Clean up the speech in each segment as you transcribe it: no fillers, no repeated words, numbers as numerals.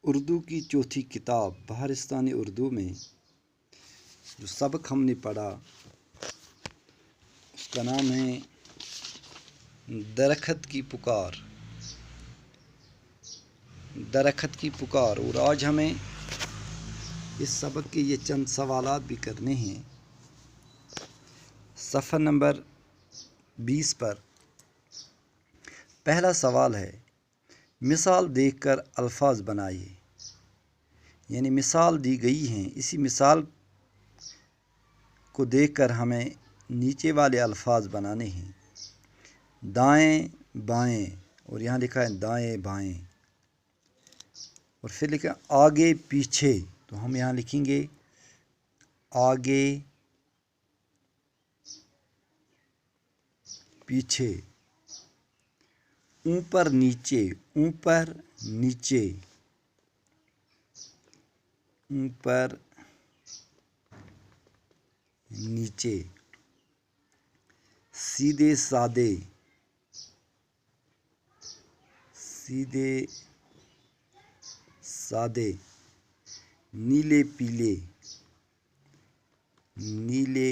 اردو کی چوتھی کتاب بہارستانی اردو میں جو سبق ہم نے پڑھا اس کا نام ہے درخت کی پکار. درخت کی پکار. اور آج ہمیں اس سبق کے یہ چند سوالات بھی کرنے ہیں. صفحہ نمبر 20 پر پہلا سوال ہے، مثال دیکھ کر الفاظ بنائیے. یعنی مثال دی گئی ہیں، اسی مثال کو دیکھ کر ہمیں نیچے والے الفاظ بنانے ہیں. دائیں بائیں، اور یہاں لکھا ہے دائیں بائیں. اور پھر لکھا آگے پیچھے، تو ہم یہاں لکھیں گے آگے پیچھے. اوپر نیچے، اوپر نیچے، اوپر نیچے. سیدھے سادے، سیدھے سادے. نیلے پیلے، نیلے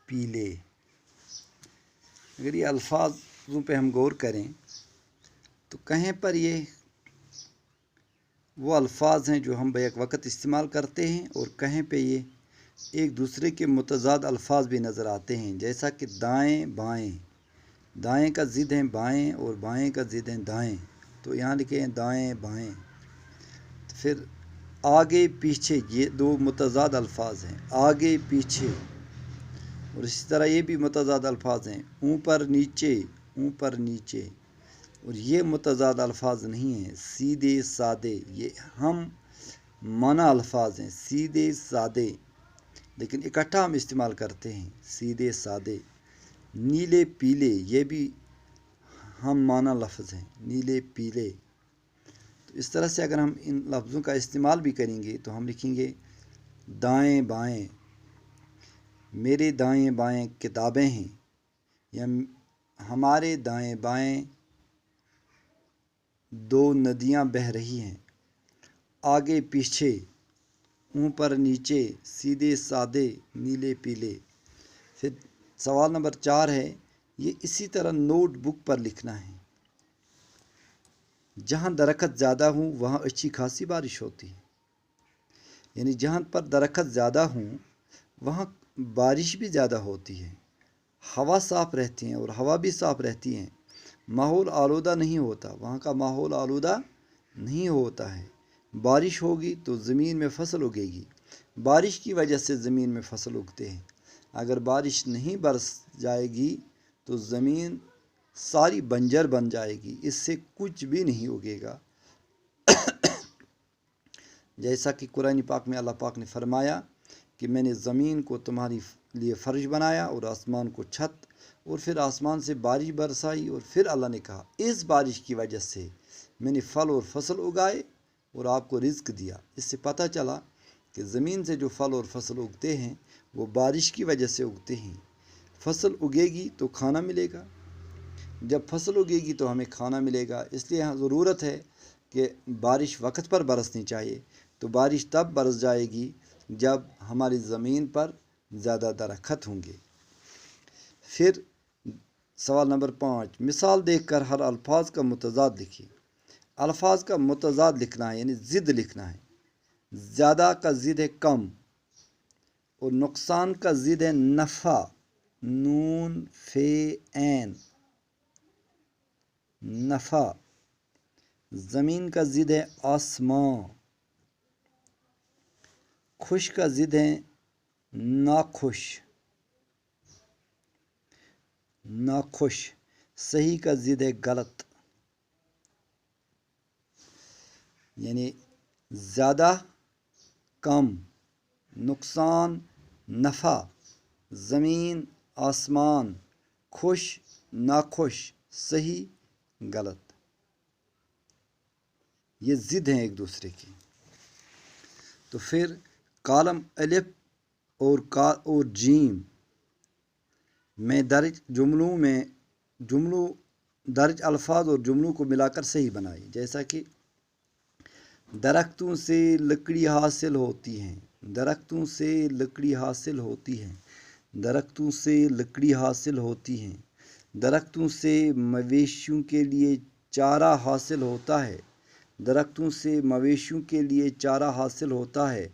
پیلے. اگر یہ الفاظوں پہ ہم غور کریں تو کہیں پر یہ وہ الفاظ ہیں جو ہم بیک وقت استعمال کرتے ہیں، اور کہیں پہ یہ ایک دوسرے کے متضاد الفاظ بھی نظر آتے ہیں. جیسا کہ دائیں بائیں، دائیں کا ضد ہیں بائیں اور بائیں کا ضد ہیں دائیں، تو یہاں لکھے ہیں دائیں بائیں. پھر آگے پیچھے، یہ دو متضاد الفاظ ہیں، آگے پیچھے. اور اسی طرح یہ بھی متضاد الفاظ ہیں، اوپر نیچے، اوپر نیچے. اور یہ متضاد الفاظ نہیں ہیں. سیدھے سادے، یہ ہم معنی الفاظ ہیں، سیدھے سادے، لیکن اکٹھا ہم استعمال کرتے ہیں، سیدھے سادے. نیلے پیلے، یہ بھی ہم معنی لفظ ہیں، نیلے پیلے. تو اس طرح سے اگر ہم ان لفظوں کا استعمال بھی کریں گے تو ہم لکھیں گے دائیں بائیں. میرے دائیں بائیں کتابیں ہیں، یا ہمارے دائیں بائیں دو ندیاں بہہ رہی ہیں. آگے پیچھے، اوپر نیچے، سیدھے سادے، نیلے پیلے. پھر سوال نمبر 4 ہے، یہ اسی طرح نوٹ بک پر لکھنا ہے. جہاں درخت زیادہ ہوں وہاں اچھی خاصی بارش ہوتی ہے. یعنی جہاں پر درخت زیادہ ہوں وہاں بارش بھی زیادہ ہوتی ہے. ہوا صاف رہتی ہے، اور ہوا بھی صاف رہتی ہے. ماحول آلودہ نہیں ہوتا، وہاں کا ماحول آلودہ نہیں ہوتا ہے. بارش ہوگی تو زمین میں فصل اگے گی. بارش کی وجہ سے زمین میں فصل اگتے ہیں. اگر بارش نہیں برس جائے گی تو زمین ساری بنجر بن جائے گی، اس سے کچھ بھی نہیں اگے گا. جیسا کہ قرآن پاک میں اللہ پاک نے فرمایا کہ میں نے زمین کو تمہاری لیے فرش بنایا اور آسمان کو چھت، اور پھر آسمان سے بارش برسائی. اور پھر اللہ نے کہا اس بارش کی وجہ سے میں نے پھل اور فصل اگائے اور آپ کو رزق دیا. اس سے پتہ چلا کہ زمین سے جو پھل اور فصل اگتے ہیں وہ بارش کی وجہ سے اگتے ہیں. فصل اگے گی تو کھانا ملے گا. جب فصل اگے گی تو ہمیں کھانا ملے گا. اس لیے یہاں ضرورت ہے کہ بارش وقت پر برسنی چاہیے. تو بارش تب برس جائے گی جب ہماری زمین پر زیادہ درخت ہوں گے. پھر سوال نمبر 5، مثال دیکھ کر ہر الفاظ کا متضاد لکھیے. الفاظ کا متضاد لکھنا ہے، یعنی ضد لکھنا ہے. زیادہ کا ضد ہے کم، اور نقصان کا ضد ہے نفع. نون فے عین، نفع. زمین کا ضد ہے آسمان. خوش کا ضد ہے ناخوش، ناخوش. صحیح کا ضد ہے غلط. یعنی زیادہ کم، نقصان نفع، زمین آسمان، خوش ناخوش، صحیح غلط. یہ ضد ہیں ایک دوسرے کی. تو پھر کالم الف اور جیم میں درج جملوں درج الفاظ اور جملوں کو ملا کر صحیح بنائی. جیسا کہ درختوں سے لکڑی حاصل ہوتی ہیں، درختوں سے لکڑی حاصل ہوتی ہے، درختوں سے لکڑی حاصل ہوتی ہیں، درختوں سے مویشیوں کے لیے چارہ حاصل ہوتا ہے، درختوں سے مویشیوں کے لیے چارہ حاصل ہوتا ہے،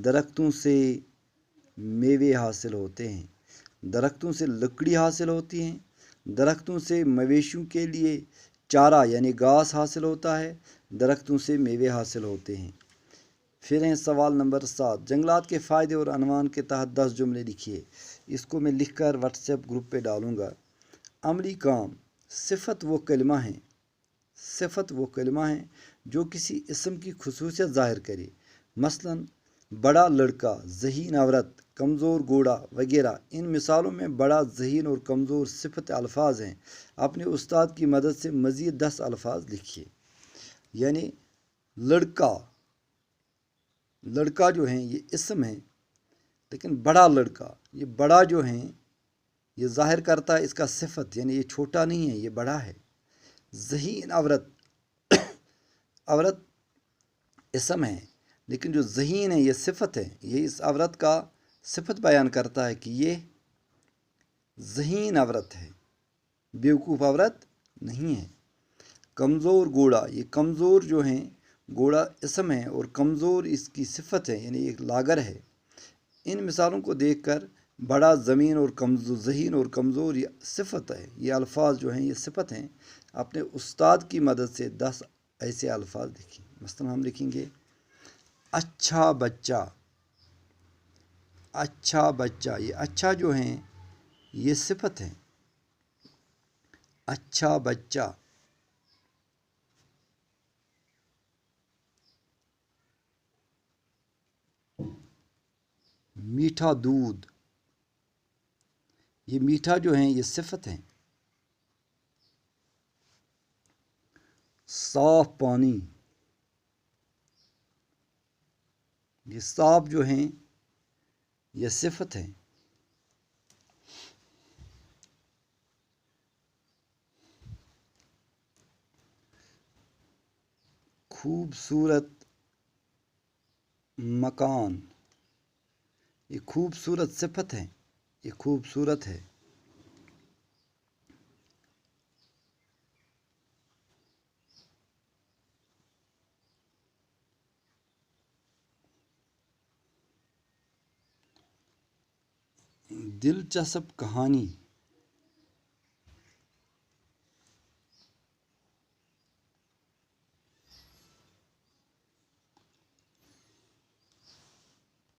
درختوں سے میوے حاصل ہوتے ہیں، درختوں سے لکڑی حاصل ہوتی ہیں، درختوں سے مویشیوں کے لیے چارہ یعنی گھاس حاصل ہوتا ہے، درختوں سے میوے حاصل ہوتے ہیں۔ پھر ہیں سوال نمبر 7، جنگلات کے فائدے اور عنوان کے تحت 10 جملے لکھیے۔ اس کو میں لکھ کر واٹس ایپ گروپ پہ ڈالوں گا۔ عملی کام، صفت وہ کلمہ ہیں، صفت وہ کلمہ ہیں جو کسی اسم کی خصوصیت ظاہر کرے، مثلا بڑا لڑکا، ذہین عورت، کمزور گھوڑا وغیرہ۔ ان مثالوں میں بڑا، ذہین اور کمزور صفت الفاظ ہیں۔ اپنے استاد کی مدد سے مزید 10 الفاظ لکھیے۔ یعنی لڑکا، لڑکا جو ہیں یہ اسم ہے، لیکن بڑا لڑکا، یہ بڑا جو ہیں یہ ظاہر کرتا ہے اس کا صفت، یعنی یہ چھوٹا نہیں ہے، یہ بڑا ہے۔ ذہین عورت، عورت اسم ہے، لیکن جو ذہین ہے یہ صفت ہے، یہ اس عورت کا صفت بیان کرتا ہے کہ یہ ذہین عورت ہے، بیوقوف عورت نہیں ہے۔ کمزور گھوڑا، یہ کمزور جو ہیں، گھوڑا اسم ہے اور کمزور اس کی صفت ہے، یعنی ایک لاگر ہے۔ ان مثالوں کو دیکھ کر بڑا، زمین اور کمزور، ذہین اور کمزور یہ صفت ہے، یہ الفاظ جو ہیں یہ صفت ہیں۔ اپنے استاد کی مدد سے 10 ایسے الفاظ لکھیں۔ مثلا ہم لکھیں گے اچھا بچہ، اچھا بچہ، یہ اچھا جو ہیں یہ صفت ہے، اچھا بچہ۔ میٹھا دودھ، یہ میٹھا جو ہیں یہ صفت ہیں۔ صاف پانی، یہ صاف جو ہیں یہ صفت ہیں۔ خوبصورت مکان، یہ خوبصورت صفت ہے، یہ خوبصورت ہے۔ دلچسپ کہانی،